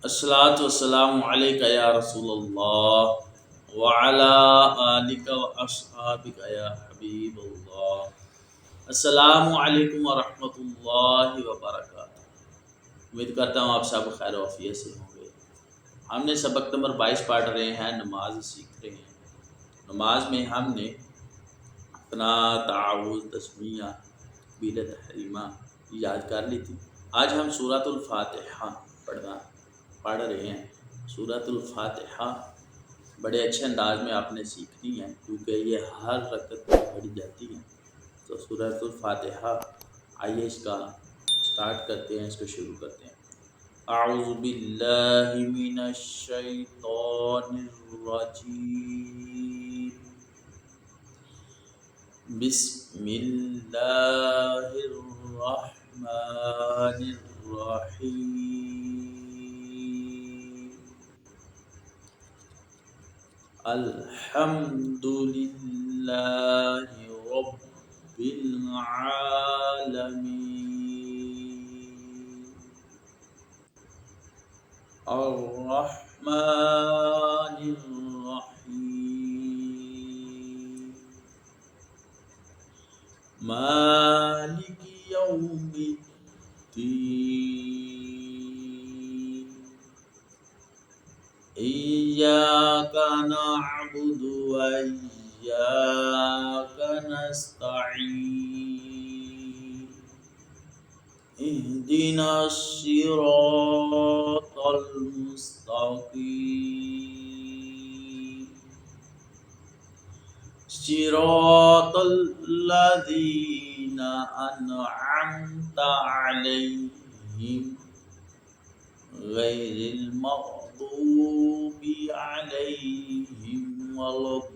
الصلاۃ والسلام علیک یا رسول اللہ وعلی آلک و اصحابک یا حبیب اللہ۔ السلام علیکم ورحمۃ اللہ وبرکاتہ۔ امید کرتا ہوں آپ سب خیر و عافیت سے ہوں گے۔ ہم نے سبق نمبر 22 پڑھ رہے ہیں، نماز سیکھ رہے ہیں۔ نماز میں ہم نے اپنا تعوذ، تسمیہ، تکبیر تحریمہ یاد کر لی تھی۔ آج ہم سورۃ الفاتحہ پڑھ رہے ہیں۔ سورۃ الفاتحہ بڑے اچھے انداز میں آپ نے سیکھنی ہے، کیونکہ یہ ہر رکعت میں پڑھی جاتی ہے۔ تو سورۃ الفاتحہ آئیے اس کا سٹارٹ کرتے ہیں، اس کو شروع کرتے ہیں۔ اعوذ باللہ من الشیطان الرجیم، بسم اللہ الرحمن الرحیم، الحمد للہ رب العالمین، الرحمن الرحیم، مالک یوم الدین، ایاک نعبد و ایاک نستعین، اہدنا الصراط المستقیم، صراط الذین انعمت علیہم غیر المغضوب علیہم ولا الضالین۔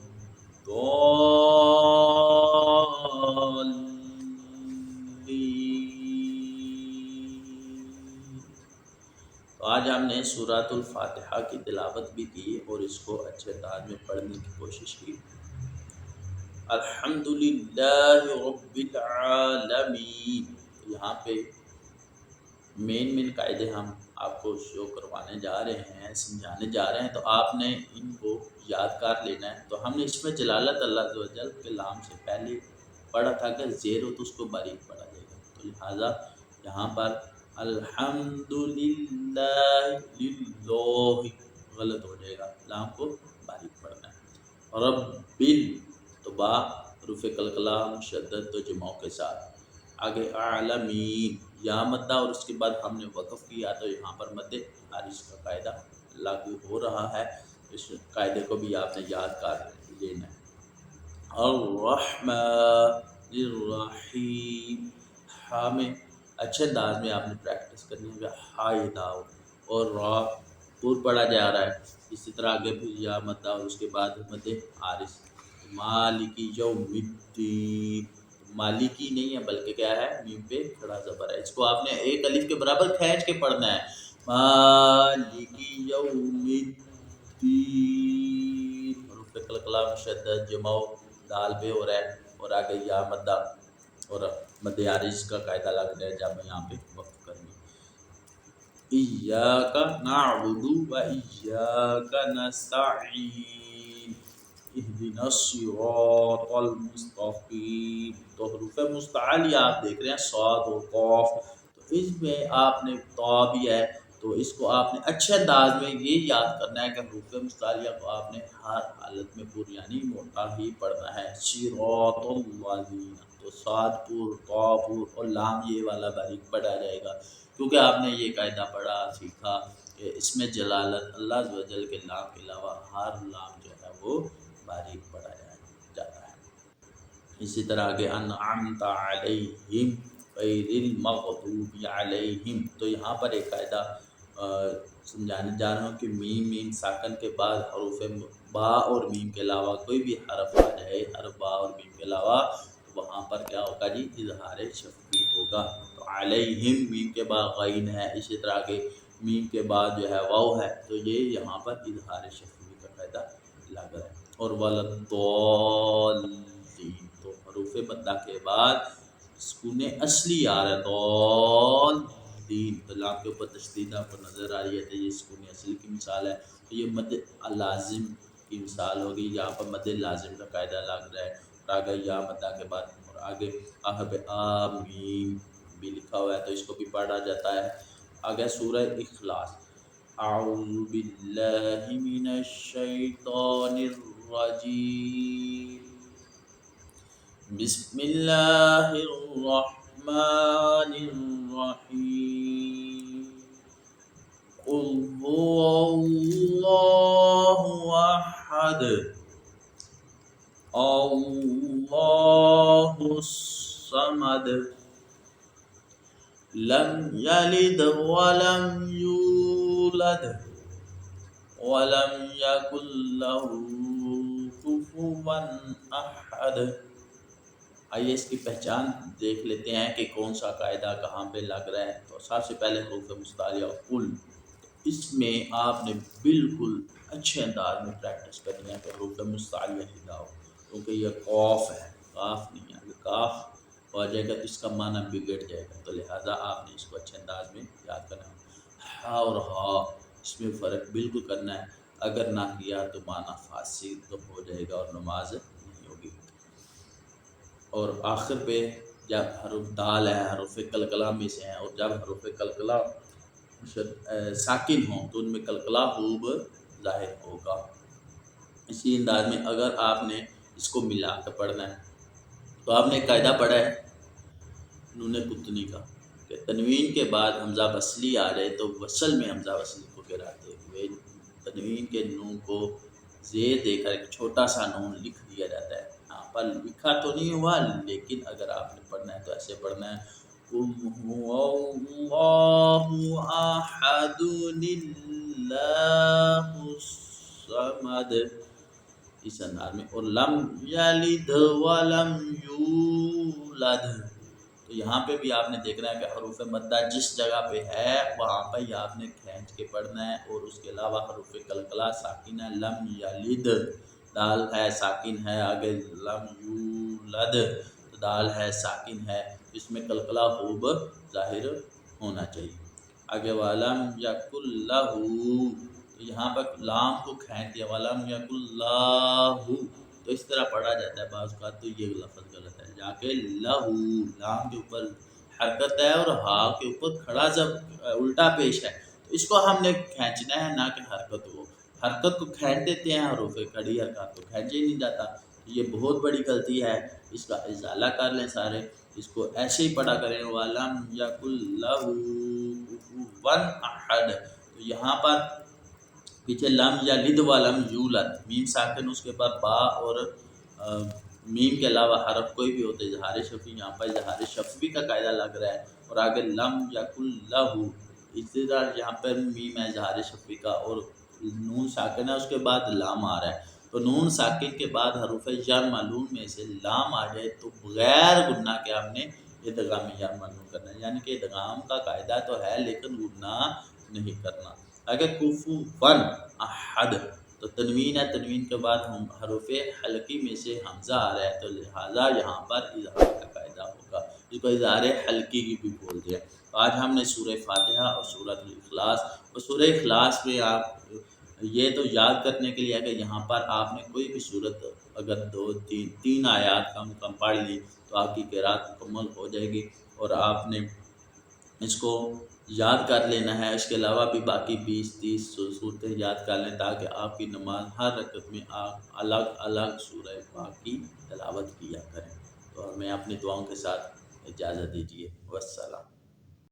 تو آج ہم نے سورۃ الفاتحہ کی تلاوت بھی کی اور اس کو اچھے انداز میں پڑھنے کی کوشش کی۔ الحمدللہ رب العالمین، یہاں پہ مین قاعدے ہم آپ کو شو کروانے جا رہے ہیں، سمجھانے جا رہے ہیں، تو آپ نے ان کو یاد کر لینا ہے۔ تو ہم نے اس میں جلالت اللہ عز و جل کے لام سے پہلے پڑھا تھا کہ زیر ہو تو اس کو باریک پڑھا جائے گا، تو لہٰذا یہاں پر الحمدللہ للہ غلط ہو جائے گا، لام کو باریک پڑھنا ہے۔ ربل تو با حروف قلقلہ مشدد تو جمعوں کے ساتھ، آگے عالمین یا مدہ، اور اس کے بعد ہم نے وقف کیا تو یہاں پر مد عارض کا قاعدہ لاگو ہو رہا ہے۔ اس قاعدے کو بھی آپ نے یاد کر لینا ہے۔ الرحمن الرحیم، ہاں میں اچھے انداز میں آپ نے پریکٹس کرنی ہے، ہائے داؤ اور را پور پڑھا جا رہا ہے، اسی طرح آگے بھی یا مدہ اور اس کے بعد مد عارض۔ مالکی یوم الدین، مالکی نہیں ہے بلکہ کیا ہے، میم پہ کھڑا زبر ہے، اس کو آپ نے ایک الف کے برابر کھینچ کے پڑھنا ہے۔ مالکی یوم الدین، حروف قلقلہ مشدد جمع دال پہ ہو رہا ہے، اور آگے یا مدہ اور مد عارض کا قاعدہ لگ رہا ہے جب یہاں پہ وقف کرنی۔ ایاک نعبد و ایاک نستعین، اہدنا الصراط المستقیم، تو حروف مستعلی آپ دیکھ رہے ہیں صاد و قاف، تو اس میں آپ نے تا بھی ہے، تو اس کو آپ نے اچھے انداز میں یہ یاد کرنا ہے کہ حروف مستعلیہ کو آپ نے ہر حالت میں پور یعنی موٹا ہی پڑھنا ہے۔ صراط الذین، تو صاد پور، تا پور اور لام یہ والا باریک پڑھا جائے گا، کیونکہ آپ نے یہ قاعدہ پڑھا سیکھا کہ اس میں جلالت اللہ عز و جل کے لام کے علاوہ ہر لام جو ہے وہ باریک پڑھا جاتا ہے۔ اسی طرح آگے انعمت علیہم غیر المغضوب علیہم، تو یہاں پر ایک قاعدہ سمجھانے جا رہا ہوں کہ میم ساکن کے بعد حروف با اور میم کے علاوہ کوئی بھی حرف آ جائے، حرف با اور میم کے علاوہ، تو وہاں پر کیا ہوگا جی، اظہار شفوی ہوگا۔ تو علیہم میم کے بعد غین ہے، اسی طرح آگے میم کے بعد جو ہے واو ہے، تو یہ یہاں پر اظہار شفوی کا قاعدہ لگ رہا ہے۔ اور ولضالین، تو حروف مدہ کے بعد سکون اصلی آ رہا ہے، ضال दीन, तो लाम के ऊपर तशदीद आपको नज़र आ रही है तो ये सुकून असली की मिसाल है। तो ये मद लाजिम की मिसाल होगी, यहाँ पर मद लाजिम का कायदा लग रहा है। और आगे या मद्दा के बाद और आगे आहब आमीन भी लिखा हुआ है, तो इसको भी पढ़ा जाता है। आगे सूरह इखलास, अऊज़ु बिल्लाहि मिनश शैतानिर रजीम, बिस्मिल्लाहिर रहमानिर रहीम, कुल हुवल्लाहु अहद, अल्लाहुस समद, लम यलिद वलम यूलद वलम यकुल लहू कुफुवन अहद। आइए इसकी पहचान देख लेते हैं कि कौन सा कायदा कहाँ पे लग रहा है। तो सबसे पहले हरूफ मुस्तालिया कुल, इसमें आपने बिल्कुल अच्छे अंदाज में प्रैक्टिस करनी है कि हरूफ मुस्तालिया हिदाओ, क्योंकि यह कौफ है, काफ नहीं है। अगर काफ हो जाएगा तो इसका माना बिगड़ जाएगा, तो लिहाजा आपने इसको अच्छे अंदाज में याद करना है। हा और हा इसमें फ़र्क बिल्कुल करना है, अगर ना किया तो माना फासिद तो हो जाएगा और नमाज नहीं होगी। और आखिर पे जब हरूफ दाल है, हरूफ कलकला में से हैं, और जब हरूफ कलकला साकिन हो तो उनमें कलकला खूब जाहिर होगा। इसी अंदाज में अगर आपने इसको मिला कर पढ़ना है तो आपने कायदा पढ़ा है नून कुतनी का कि तनवीन के बाद हमजा वसली आ जाए तो वसल में हमजा वसली को गिराते हुए तनवीन के नून को ज़ेर देकर एक छोटा सा नून लिख दिया जाता है। यहाँ पर लिखा तो नहीं हुआ, लेकिन अगर आपने पढ़ना है तो ऐसे पढ़ना है, कुल हुवल्लाहु अहदुल अल्लाहुस समद, इस अंदाज में। और लम यलिद वलम यूलद, तो यहाँ पे भी आपने देखना है कि हरूफ मद्दा जिस जगह पे है वहाँ पर ही आपने खींच के पढ़ना है। और उसके अलावा हरूफ कलकला साकिन है, लम यलिद दाल है साकिन है, आगे लम यूलद तो दाल है साकिन है, इसमें कलकला खूब जाहिर होना चाहिए। आगे वालम यकुल्लहू, तो यहाँ पर लाम को खींच दिया, वालम यकुल्लाहू, तो इस तरह पढ़ा जाता है बाज़ का, तो ये लफ्ज़ गलत है। जाके लहू लाम के ऊपर हरकत है और हा के ऊपर खड़ा जब उल्टा पेश है, तो इसको हमने खींचना है, ना कि हरकत को। हरकत को खींच देते हैं, हरूफ खड़ी हरकत को खींचा ही नहीं जाता। ये बहुत बड़ी गलती है, इसका इजाला कर लें सारे, इसको ऐसे ही पढ़ा करें, वालम यकुल्लहू कुफुवन अहद। तो यहाँ पर पीछे लम यलिद वलम यूलद, मीम साकिन, उसके बाद बा और मीम के अलावा हरफ कोई भी होते इजहार शफ़ी, यहाँ पर इजहार शफ़ी का कायदा लग रहा है। और आगे लम यकुल्लहू, इसी तरह यहाँ पर मीम है इजहार शफ़ी का और नून साकिन है, उसके बाद लाम आ रहा है। तो नून साकिन के बाद हरूफ जार मालूम में से लाम आ जाए तो बगैर गुन्ना के हमने इदगाम जार मालूम करना है, यानी कि इदगाम का कायदा तो है लेकिन गुन्ना नहीं करना। अगर कुफुवन अहद, तो तनवीन है, तनवीन के बाद हम हरूफ हल्की में से हमजा आ रहा है, तो लिहाजा यहाँ पर इजहार का कायदा होगा, इसको इजहार हल्की की भी बोल दिया। तो आज हमने सूरह फातिहा और सूरह इखलास, और सूरह इखलास में आप ये तो याद करने के लिए है कि यहाँ पर आपने कोई भी सूरत अगर तीन आयात कम पढ़ ली तो आपकी क़िरात मुकम्मल हो जाएगी और आपने इसको याद कर लेना है। इसके अलावा भी बाकी 20-30 सूरतें याद कर लें ताकि आपकी नमाज हर रकत में आप अलग अलग सूरह पाक की तिलावत किया करें। तो हमें अपनी दुआओं के साथ इजाज़त दीजिए। वस्सलाम।